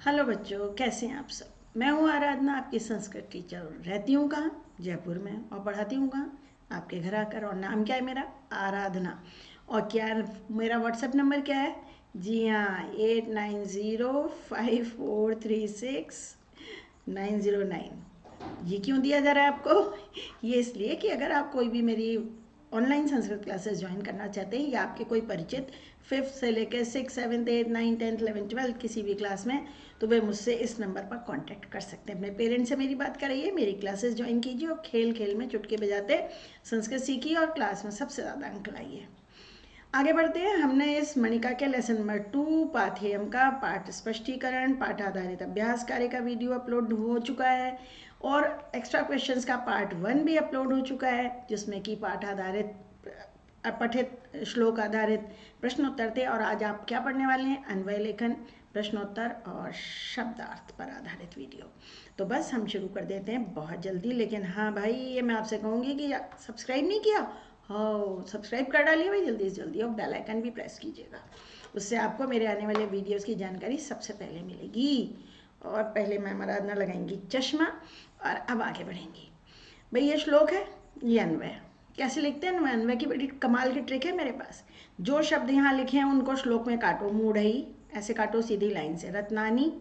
Hello बच्चों, कैसे हैं आप सब। मैं हूँ आराधना, आपकी संस्कृत टीचर। रहती हूँ कहाँ? जयपुर में। और पढ़ाती हूँ कहाँ? आपके घर आकर। और नाम क्या है मेरा? आराधना। और क्या मेरा व्हाट्सएप नंबर क्या है? जी हाँ, 8905436909। ये क्यों दिया जा रहा है आपको? ये इसलिए कि अगर आप कोई भी मेरी ऑनलाइन संस्कृत क्लासेस ज्वाइन करना चाहते हैं या आपके कोई परिचित 5th से लेकर 6, 7, 8, 9, 10, 11, 12 किसी भी क्लास में, तो वे मुझसे इस नंबर पर कांटेक्ट कर सकते हैं। अपने पेरेंट्स से मेरी बात कराइए, मेरी क्लासेस ज्वाइन कीजिए और खेल खेल में चुटकी बजाते संस्कृत सीखिए और क्लास में सबसे ज़्यादा अंक लाइए। आगे बढ़ते हैं। हमने इस मणिका के लेसन नंबर 2 पाठ्यक्रम का पाठ स्पष्टीकरण, पाठ आधारित अभ्यास कार्य का वीडियो अपलोड हो चुका है और एक्स्ट्रा क्वेश्चंस का पार्ट 1 भी अपलोड हो चुका है, जिसमें कि पाठ आधारित पठित श्लोक आधारित प्रश्नोत्तर थे। और आज आप क्या पढ़ने वाले हैं? अन्वय लेखन, प्रश्नोत्तर और शब्दार्थ पर आधारित वीडियो। तो बस हम शुरू कर देते हैं बहुत जल्दी। लेकिन हाँ भाई, ये मैं आपसे कहूँगी कि सब्सक्राइब नहीं किया, हाँ सब्सक्राइब कर डालिए भाई जल्दी से जल्दी, और बेल आइकन भी प्रेस कीजिएगा। उससे आपको मेरे आने वाले वीडियोस की जानकारी सबसे पहले मिलेगी। और पहले मैम आराधना लगाएंगी चश्मा और अब आगे बढ़ेंगी। भाई ये श्लोक है, ये अन्वय। कैसे लिखते हैं? अन्वय की बड़ी कमाल की ट्रिक है मेरे पास। जो शब्द यहाँ लिखे हैं उनको श्लोक में काटो, मूढ़ई ऐसे काटो सीधी लाइन से। रत्नानी,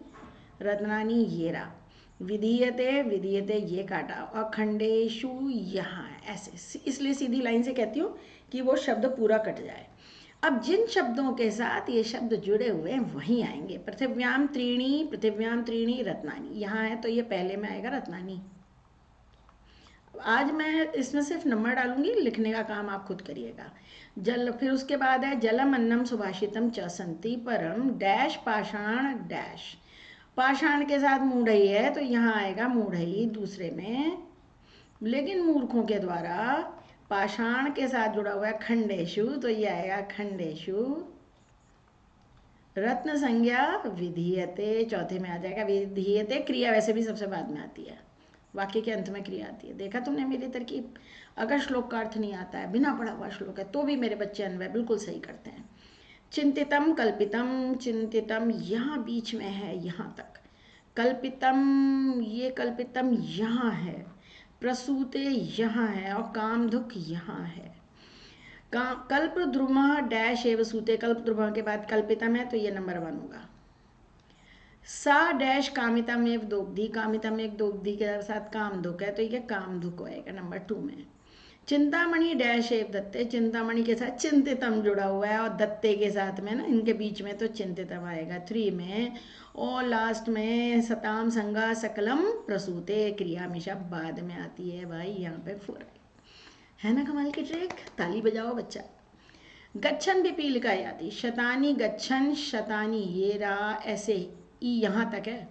रत्नानी ये रहा। विधीयते, विधीयते ये काटा। और खंडेशु यहाँ ऐसे, इसलिए सीधी लाइन से कहती हूँ कि वो शब्द पूरा कट जाए। अब जिन शब्दों के साथ ये शब्द जुड़े हुए हैं वहीं आएंगे। पृथिव्याम त्रीणी, पृथिव्याम त्रीणी रत्नानी, यहाँ है तो ये पहले में आएगा रत्नानी। आज मैं इसमें सिर्फ नंबर डालूंगी, लिखने का काम आप खुद करिएगा। जल, फिर उसके बाद है जलम अन्नम सुभाषितम च संति परम डैश पाषाण डैश। पाषाण के साथ मूढ़ई है तो यहाँ आएगा मूढ़ई दूसरे में। लेकिन मूर्खों के द्वारा पाषाण के साथ जुड़ा हुआ है खंडेशु, तो ये आएगा खंडेशु। रत्न संज्ञा विधीयते चौथे में आ जाएगा। विधीयते क्रिया वैसे भी सबसे बाद में आती है, वाक्य के अंत में क्रिया आती है। देखा तुमने मेरी तरकीब? अगर श्लोक का अर्थ नहीं आता है, बिना पढ़ा हुआ श्लोक है, तो भी मेरे बच्चे अन्वय बिल्कुल सही करते हैं। चिंतितम कल्पितम, चिंतितम यहाँ बीच में है, यहाँ तक। कल्पितम, ये कल्पितम यहाँ है। प्रसूते यहाँ है और कामधुक यहाँ है। कल्प द्रुमः डैश एव सूते, कल्प द्रुमः के बाद कल्पितम है तो ये नंबर 1 होगा। सा डैश कामितम एव दोग्धी, कामितम एक दोग्धी के साथ कामधुक है तो ये कामधुक होएगा नंबर 2 में। चिंतामणि डैश एव दत्ते, चिंतामणि के साथ चिंतितम जुड़ा हुआ है और दत्ते के साथ में ना, इनके बीच में तो चिंतितम आएगा 3 में। और लास्ट में सताम संगा सकलम प्रसूते, क्रिया हमेशा बाद में आती है भाई, यहाँ पे 4 है ना कमाल की ट्रिक? ताली बजाओ बच्चा। गच्छन भी पील का यादी, शतानी गच्छन, शतानी ये रहा ऐसे, ई यहाँ तक है।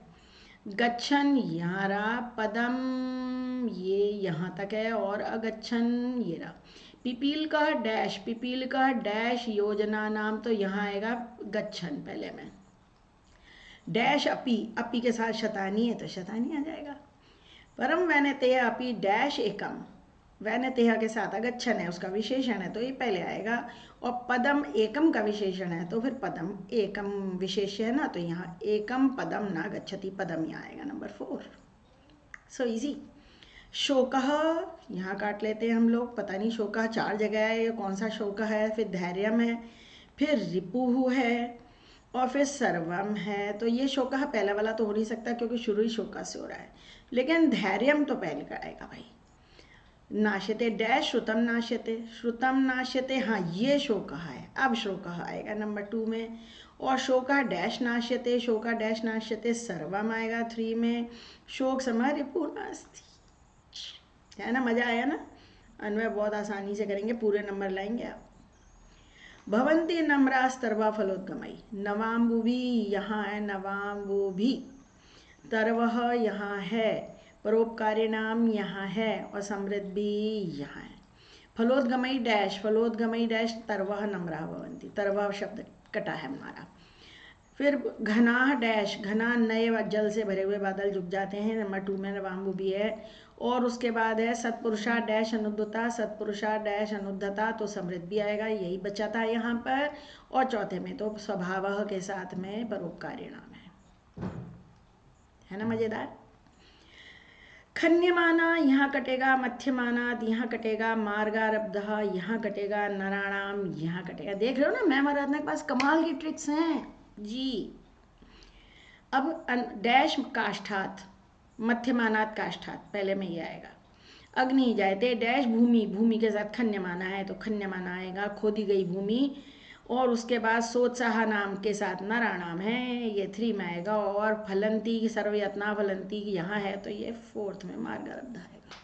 गच्छन यहाँ रहा, पदम ये यहाँ तक है और अगच्छन ये रहा। पिपील का डैश, पिपील का डैश योजना नाम, तो यहाँ आएगा गच्छन पहले में। डैश अपी, अपी के साथ शतानी है तो शतानी आ जाएगा। परम वैनते अपी डैश एकम, वैनतेह के साथ अगच्छन है, उसका विशेषण है तो ये पहले आएगा। और पदम एकम का विशेषण है तो फिर पदम एकम विशेष है ना, तो यहाँ एकम पदम ना गच्छति, पदम यहाँ आएगा नंबर 4। So easy. शोकः यहाँ काट लेते हैं हम लोग, पता नहीं शोकः 4 जगह है, ये कौन सा शोकः है। फिर धैर्यम है, फिर रिपुः है और फिर सर्वम है। तो ये शोकः पहला वाला तो हो नहीं सकता क्योंकि शुरू ही शोका से हो रहा है, लेकिन धैर्यम तो पहले का आएगा भाई। नाश्यते डैश श्रुतम नाश्यते, श्रुतम नाश्यते, हाँ ये शोकः है, अब शोकः आएगा नंबर 2 में। और शोका डैश नाश्यते, शोका डैश नाश्यते सर्वम आएगा 3 में। शोक समय रिपु नास्ति, है ना? मजा आया ना? अन्वय बहुत आसानी से करेंगे, पूरे नंबर लाएंगे आप। भवंती नम्रास्तर्वा फलोद्गमई, नवाम्बुभी यहाँ है, नवाम्बुभी। तरवह यहाँ है, परोपकारी नाम यहाँ है और समृद्धि यहाँ है। फलोद्गमई डैश, फलोद्गमई डैश तरवह नम्रा भवंती, तरवह शब्द कटा है हमारा। फिर घना डैश, घना नए जल से भरे हुए बादल झुक जाते हैं, नंबर 2 में नवाम्बु भी है। और उसके बाद है सत्पुरुषा डैश अनुद्धता, सत्पुरुषा डैश अनुद्धता, तो समृद्ध भी आएगा, यही बचा था यहाँ पर। और चौथे में तो स्वभावः के साथ में परोपकारी नाम है। है ना मजेदार। खन्यमाना यहाँ कटेगा, मध्यमानाद यहाँ कटेगा, मार्गारब्धः यहाँ कटेगा, नराणाम यहाँ कटेगा। देख रहे हो ना मैम आराधना के पास कमाल की ट्रिक्स हैं जी। अब डैश काष्ठात, मध्यमानात काष्ठात, पहले में ये आएगा। अग्नि जायते डैश भूमि, भूमि के साथ खन्यमाना है तो खन्यमाना आएगा, खोदी गई भूमि। और उसके बाद सोत्साह नाम के साथ नराणाम है, ये 3 में आएगा। और फलंती सर्वयत्ना फलंती यहाँ है तो ये 4th में मार्गारब्ध आएगा।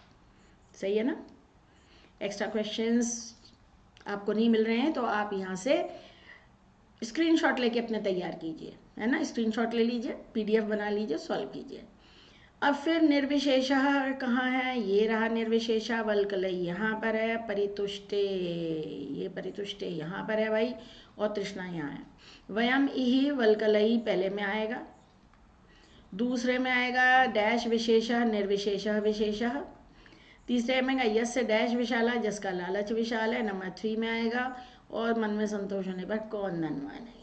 सही है ना। एक्स्ट्रा क्वेश्चंस आपको नहीं मिल रहे हैं तो आप यहाँ से स्क्रीनशॉट लेके अपने तैयार कीजिए, है ना। स्क्रीनशॉट ले लीजिए, PDF बना लीजिए, सॉल्व कीजिए। अब फिर निर्विशेषः कहाँ है, ये रहा निर्विशेषा, वल्कलई यहाँ पर है, परितुष्टे ये परितुष्टे यहाँ पर है भाई, और तृष्णा यहाँ है। वयम इहि वल्कलई पहले में आएगा, दूसरे में आएगा डैश विशेषः निर्विशेषः विशेषः, तीसरे में आएगा यस्य डैश विशाला, जिसका लालच विशाल है, नंबर 3 में आएगा। और मन में संतोष होने पर कौन धनवान है।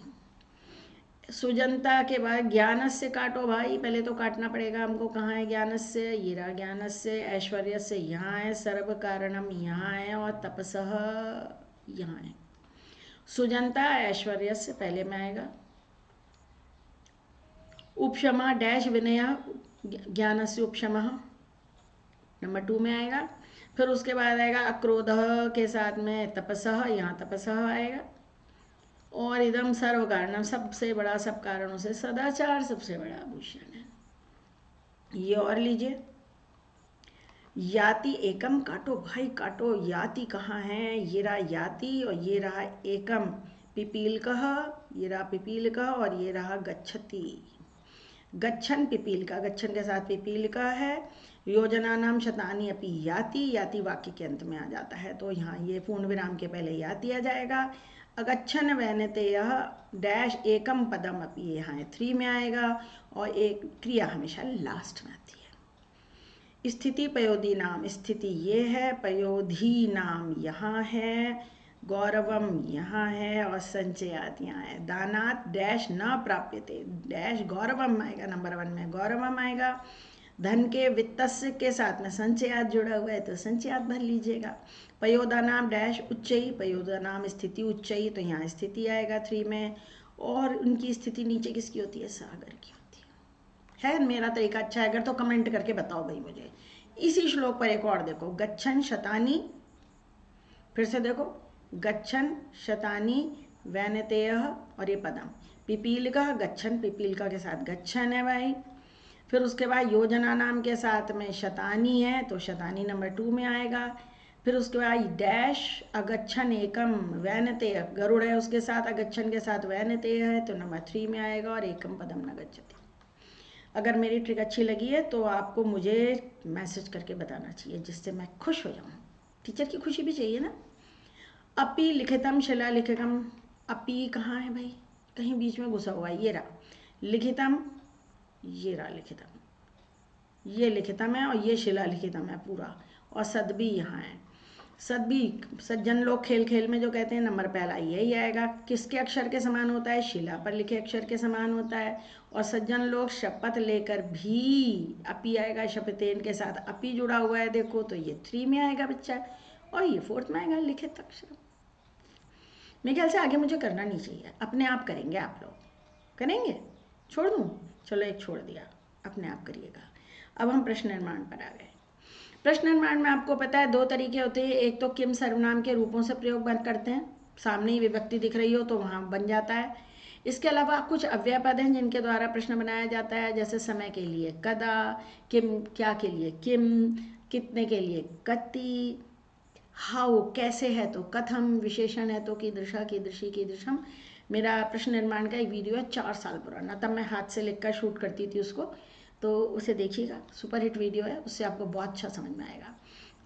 सुजनता के बाद ज्ञान से काटो भाई, पहले तो काटना पड़ेगा हमको। कहाँ है ज्ञान से, ये रहा ज्ञान से। ऐश्वर्य से यहाँ है, सर्व कारणम यहाँ है, और तपसः यहाँ है। सुजनता ऐश्वर्य से पहले में आएगा। उपशमा डैश विनय ज्ञान से उपशम नंबर 2 में आएगा। फिर उसके बाद आएगा अक्रोध के साथ में तपसः, यहाँ तपसः आएगा। और इदम सर्व कारणम सबसे बड़ा, सब कारणों से सदाचार सबसे बड़ा आभूषण है। ये और लीजिए, याति एकम काटो भाई काटो। याति कहाँ है, ये रहा याति और ये रहा एकम पिपीलकः, ये रहा पिपीलकः और ये रहा गच्छति। गच्छन पिपीलका, गच्छन के साथ पिपीलका है। योजना नाम शतानी अपि याति, याति वाक्य के अंत में आ जाता है तो यहाँ ये पूर्ण विराम के पहले याति आ जाएगा। अगच्छन वैनतेय डैश एकम पदम अपि यहाँ 3 में आएगा। और एक क्रिया हमेशा लास्ट में आती है। स्थिति पयोधी नाम, स्थिति ये है, पयोधी नाम यहाँ है, गौरवम यहाँ है, और संचयात यहाँ है। दानात डैश न प्राप्यते, डैश गौरवम आएगा, नंबर 1 में गौरवम आएगा। धन के वित्तस्य के साथ में संचयात जुड़ा हुआ है तो संचयात भर लीजिएगा। पयोदा नाम डैश उच्चई, पयोदा नाम स्थिति उच्चई तो यहाँ स्थिति आएगा 3 में। और उनकी स्थिति नीचे किसकी होती है, सागर की होती है। मेरा तरीका अच्छा है अगर तो कमेंट करके बताओ भाई मुझे। इसी श्लोक पर एक और देखो, गच्छन शतानी, फिर से देखो, गच्छन शतानी वैनतेय और ये पदम। पिपीलिका गच्छन, पिपीलिका के साथ गच्छन है भाई। फिर उसके बाद योजना नाम के साथ में शतानी है तो शतानी नंबर 2 में आएगा। फिर उसके बाद डैश अगच्छन एकम वैनतेय, गरुड़ है उसके साथ, अगच्छन के साथ वैनतेय है तो नंबर 3 में आएगा। और एकम पदम न गच्छति। अगर मेरी ट्रिक अच्छी लगी है तो आपको मुझे मैसेज करके बताना चाहिए जिससे मैं खुश हो जाऊँ। टीचर की खुशी भी चाहिए ना। अपि लिखितम शिला लिखितम, अपि कहाँ है भाई, कहीं बीच में घुसा हुआ है, ये रहा लिखितम, ये रहा लिखितम, ये लिखितम है और ये शिला लिखितम है पूरा। और सद्भी यहाँ है। सद्भी सज्जन लोग खेल खेल में जो कहते हैं नंबर पहला यही आएगा। किसके अक्षर के समान होता है, शिला पर लिखे अक्षर के समान होता है। और सज्जन लोग शपथ लेकर भी अपी आएगा, शपथेन के साथ अपी जुड़ा हुआ है देखो तो ये 3 में आएगा बच्चा। और ये 4th में आएगा लिखित अक्षर। मेरे ख्याल से आगे मुझे करना नहीं चाहिए, अपने आप करेंगे आप लोग, करेंगे, छोड़ दूँ, चलो एक छोड़ दिया, अपने आप करिएगा। अब हम प्रश्न निर्माण पर आ गए। प्रश्न निर्माण में आपको पता है 2 तरीके होते हैं। एक तो किम सर्वनाम के रूपों से प्रयोग करते हैं, सामने ही विभक्ति दिख रही हो तो वहाँ बन जाता है। इसके अलावा कुछ अव्यय पद हैं जिनके द्वारा प्रश्न बनाया जाता है, जैसे समय के लिए कदा, किम क्या के लिए किम, कितने के लिए कति, हाउ कैसे है तो कथम, विशेषण है तो कीदृशा कीदृशी कीदृशम। मेरा प्रश्न निर्माण का एक वीडियो है 4 साल पुराना, तब मैं हाथ से लिखकर शूट करती थी उसको, तो उसे देखिएगा, सुपर हिट वीडियो है, उससे आपको बहुत अच्छा समझ में आएगा।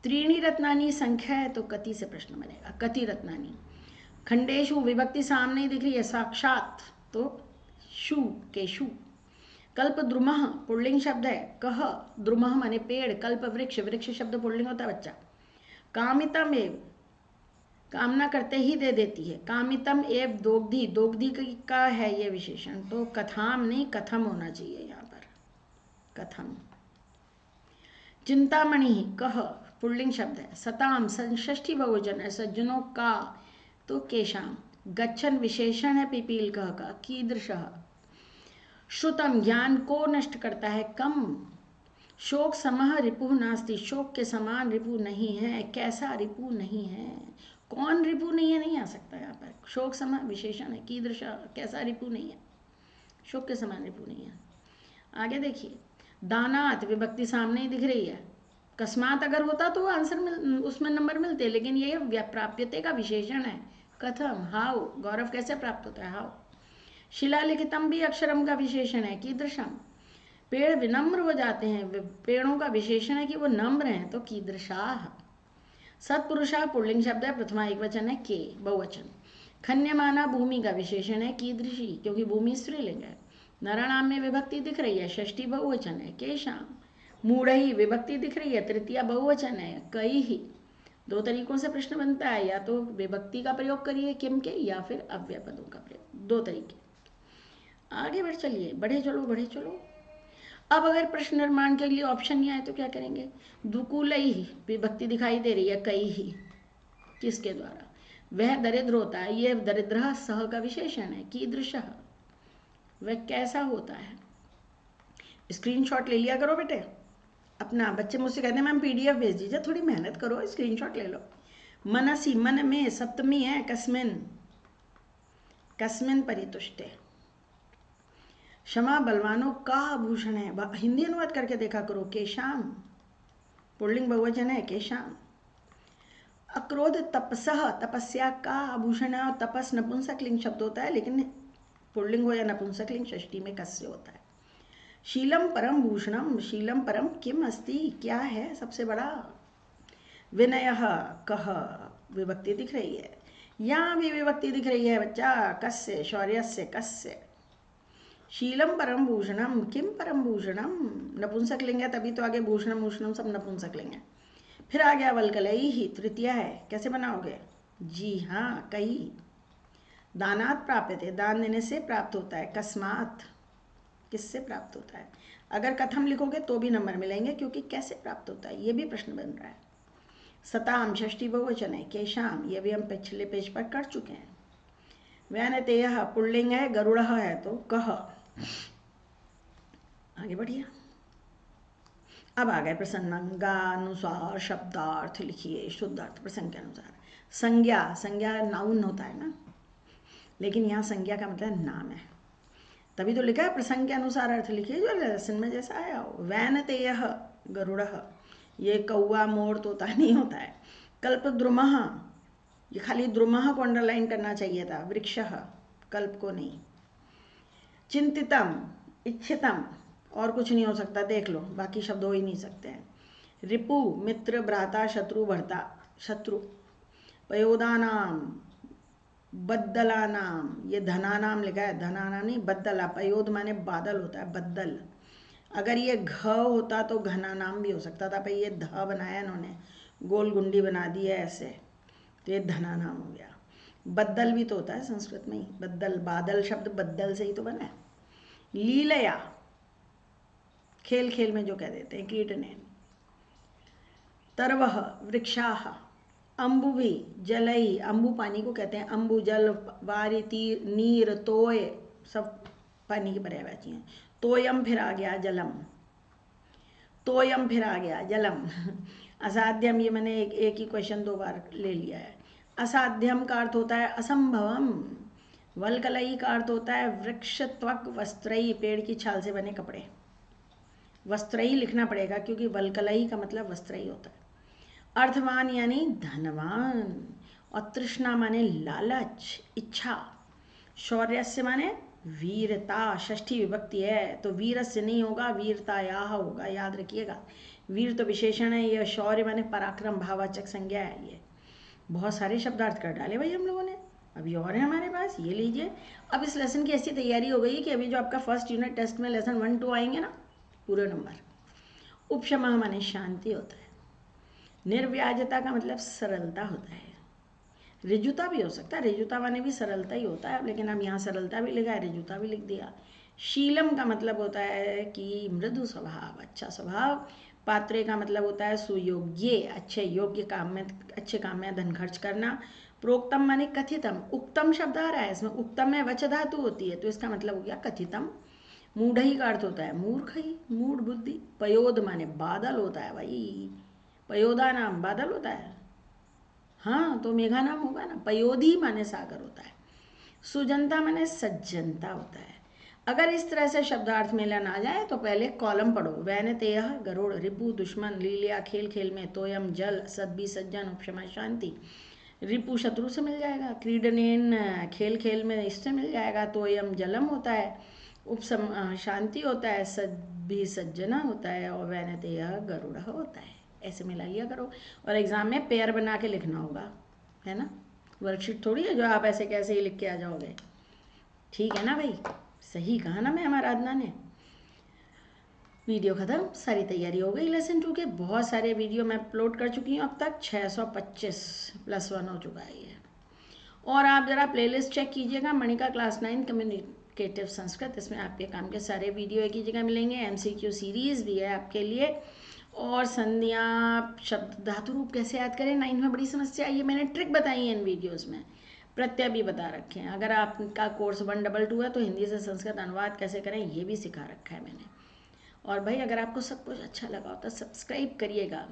त्रीणी रत्नानी संख्या है तो कति से प्रश्न बनेगा, कति रत्नानी। खंडेशु विभक्ति सामने ही दिख रही है, साक्षात तो शु केशु। कल्प द्रुमः पुल्लिंग शब्द है, कह द्रुमः माने पेड़, कल्प वृक्ष, वृक्ष शब्द पुल्लिंग होता है बच्चा। कामितम एव कामना करते ही दे देती है, कामितम एव दोग्धी, दोग्धी का है ये विशेषण, तो कथाम नहीं कथम होना चाहिए यहाँ पर। कथम। चिंतामणि कह पुल्लिंग शब्द है। सताम षष्ठी बहुवचन है। सज्जनों का तो केशाम। गच्छन विशेषण है पिपील कह का। कीदृशः। श्रुतम ज्ञान को नष्ट करता है। कम। शोक समः रिपुः नास्ति। शोक के समान रिपु नहीं है। कैसा रिपु नहीं है, कौन रिपु नहीं है, नहीं आ सकता यहाँ पर। शोक समः विशेषण है। कीदृश कैसा रिपु नहीं है, शोक के समान रिपु नहीं है। आगे देखिए, दानात विभक्ति सामने ही दिख रही है। कस्मात अगर होता तो आंसर उसमें नंबर मिलते, लेकिन ये प्राप्यते का विशेषण है। कथम हाउ, गौरव कैसे प्राप्त होता है, हाउ। शिलालिखितम भी अक्षरम का विशेषण है। कीदृशम पेड़ विनम्र हो जाते हैं, पेड़ों का विशेषण है कि वो नम्र हैं, तो कीदृशाह। सत्पुरुषा पुल्लिंग शब्द है, प्रथमा एक वचन है, के बहुवचन। खन्यमाना भूमि का विशेषण है। कीदृशी क्योंकि भूमि स्त्रीलिंग है। नरनाम में विभक्ति दिख रही है, षष्ठी बहुवचन है। केशाम मूढ़ही विभक्ति दिख रही है, तृतीया बहुवचन है। कई ही दो तरीकों से प्रश्न बनता है, या तो विभक्ति का प्रयोग करिए किम के, या फिर अव्यय पदों का प्रयोग, दो तरीके। आगे बढ़ चलिए, बढ़े चलो बढ़े चलो। अब अगर प्रश्न निर्माण के लिए ऑप्शन नहीं आए तो क्या करेंगे। दुकूलई विभक्ति दिखाई दे रही है, कई ही किसके द्वारा, वह दरिद्र होता है। ये दरिद्र सह का विशेषण है। कीदृशः वह कैसा होता है। स्क्रीनशॉट ले लिया करो बेटे अपना। बच्चे मुझसे कहते हैं मैम पीडीएफ भेज दीजिए, थोड़ी मेहनत करो, स्क्रीनशॉट ले लो। मनसी मन में सप्तमी है। कस्मिन कस्मिन परितुष्टे। क्षमा बलवानों का आभूषण है। हिंदी अनुवाद करके देखा करो। केशाम पुल्लिंग बहुवचन है, केशाम। अक्रोध तपसह तपस्या का आभूषण है, और तपस नपुंसकलिंग शब्द होता है, लेकिन पुल्लिंग हो या नपुंसकलिंग षष्ठी में कस्य होता है। शीलम परम भूषणम, शीलम परम किम अस्ति, क्या है सबसे बड़ा। विनयः कह विभक्ति दिख रही है, यहाँ भी विभक्ति दिख रही है बच्चा। कस्य शौर्यस्य कस्य। शीलम परम भूषणम, किम परम भूषणम नपुंसक लिंग है, तभी तो आगे भूषणम भूषणम सब नपुंसक लिंग है। फिर आ गया वल्कलई ही, तृतीया है, कैसे बनाओगे। जी हाँ, कई। दानात प्राप्यते, दान देने से प्राप्त होता है। कस्मात किससे प्राप्त होता है। अगर कथम लिखोगे तो भी नंबर मिलेंगे, क्योंकि कैसे प्राप्त होता है ये भी प्रश्न बन रहा है। सताम षष्ठी बहुवचन है। केशाम ये भी हम पिछले पेज पर कर चुके हैं। वैनतेय पुल्लिंग है, गरुड़ है, तो कह। आगे बढ़िए। अब आ गए प्रसंगानुसार शब्दार्थ लिखिए। शुद्धार्थ प्रसंग के अनुसार। संज्ञा, संज्ञा नाउन होता है ना, लेकिन यहाँ संज्ञा का मतलब नाम है, तभी तो लिखा है प्रसंग के अनुसार अर्थ लिखिए, जो लेसन में जैसा आया हो। वैनतेय गरुड़, ये कौआ मोर तोता नहीं होता है। कल्पद्रुमः, ये खाली द्रुमः को अंडरलाइन करना चाहिए था, वृक्षः, कल्प को नहीं। चिंतितम इच्छितम, और कुछ नहीं हो सकता, देख लो, बाकी शब्द हो ही नहीं सकते हैं। रिपु मित्र भ्राता शत्रु भर्ता शत्रु। पयोदानाम बद्दलानाम, ये धनानाम लिखा है, धनानाम नहीं बद्दला। पयोद माने बादल होता है, बद्दल। अगर ये घ होता तो घना नाम भी हो सकता था, पर ये ध बनाया इन्होंने, गोल गुंडी बना दी है ऐसे, तो ये धना नाम हो गया। बद्दल भी तो होता है संस्कृत में ही, बद्दल, बादल शब्द बद्दल से ही तो बना है। लीलया, खेल खेल में जो कह देते हैं, कीटने। तरवह वृक्षाह। अम्बुभि जलई, अम्बु पानी को कहते हैं, अम्बु जल, वारी तीर नीर तोय सब पानी की पर्यायवाची हैं। तोयम फिर आ गया जलम, तोयम फिर आ गया जलम। असाध्यम, ये मैंने एक ही क्वेश्चन दो बार ले लिया है। असाध्यम का अर्थ होता है असंभवम। वल्कलई का अर्थ होता है वृक्ष त्वक वस्त्रई, पेड़ की छाल से बने कपड़े। वस्त्रई लिखना पड़ेगा क्योंकि वल्कलई का मतलब वस्त्रई होता है। अर्थवान यानी धनवान, और तृष्णा माने लालच, इच्छा। शौर्यस्य माने वीरता, षष्ठी विभक्ति है, तो वीरस्य नहीं होगा, वीरतायाः होगा, याद रखिएगा। वीर तो विशेषण है, ये शौर्य माने पराक्रम, भाववाचक संज्ञा है। ये बहुत सारे शब्दार्थ कर डाले भाई हम लोगों ने, अभी और है हमारे पास, ये लीजिए। अब इस लेसन की ऐसी तैयारी हो गई कि अभी जो आपका फर्स्ट यूनिट टेस्ट में लेसन 1, 2 आएंगे ना, पूरे नंबर। उपशमः माने शांति होता है। निर्व्याजता का मतलब सरलता होता है। रिजुता भी हो सकता है, रिजुता माने भी सरलता ही होता है, लेकिन अब यहाँ सरलता भी लिखा है, रिजुता भी लिख दिया। शीलम का मतलब होता है कि मृदु स्वभाव, अच्छा स्वभाव। पात्रे का मतलब होता है सुयोग्य, अच्छे योग्य काम में, अच्छे काम में धन खर्च करना। प्रोक्तम माने कथितम, उक्तम शब्द आ रहा है इसमें, उक्तम में वच धातु होती है तो इसका मतलब हो गया कथितम। मूढ़ई का अर्थ होता है मूर्ख ही, मूढ़ बुद्धि। पयोद माने बादल होता है भाई, पयोदा नाम बादल होता है, हाँ तो मेघा नाम होगा ना। पयोधी माने सागर होता है। सुजनता माने सज्जनता होता है। अगर इस तरह से शब्दार्थ मिलन आ जाए तो पहले कॉलम पढ़ो। वैनतेय गरुड़, रिपु दुश्मन, लीलिया खेल खेल में, तोयम जल, सद्भी सज्जन, उपशमा शांति। रिपु शत्रु से मिल जाएगा, क्रीडनेन खेल खेल में इससे मिल जाएगा, तोयम जलम होता है, उपसम शांति होता है, सद्भी सज्जना होता है, और वैनतेय गरुड़ होता है। ऐसे मिला लिया करो और एग्ज़ाम में पेयर बना के लिखना होगा, है ना। वर्कशीट थोड़ी है जो आप ऐसे कैसे ही लिख के आ जाओगे। ठीक है ना भाई, सही कहा ना मैम आराधना ने। वीडियो ख़त्म, सारी तैयारी हो गई लेसन 2 के। बहुत सारे वीडियो मैं अपलोड कर चुकी हूँ अब तक, 625+1 हो चुका है ये। और आप ज़रा प्लेलिस्ट चेक कीजिएगा, मणिका क्लास 9 कम्युनिकेटिव संस्कृत, इसमें आपके काम के सारे वीडियो एक ही जगह मिलेंगे। MCQ सीरीज़ भी है आपके लिए, और संज्ञा शब्द धातु रूप कैसे याद करें 9 में बड़ी समस्या आई है, मैंने ट्रिक बताई है इन वीडियोज़ में, प्रत्यय भी बता रखे हैं। अगर आपका कोर्स 122 है तो हिंदी से संस्कृत अनुवाद कैसे करें ये भी सिखा रखा है मैंने। और भाई अगर आपको सब कुछ अच्छा लगा हो तो सब्सक्राइब करिएगा,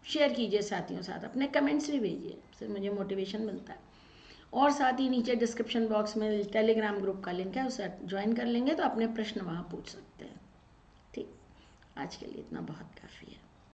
शेयर कीजिए साथियों साथ, अपने कमेंट्स भी भेजिए, इससे मुझे मोटिवेशन मिलता है। और साथ ही नीचे डिस्क्रिप्शन बॉक्स में टेलीग्राम ग्रुप का लिंक है, उसे ज्वाइन कर लेंगे तो अपने प्रश्न वहाँ पूछ सकते हैं। ठीक, आज के लिए इतना बहुत काफ़ी है।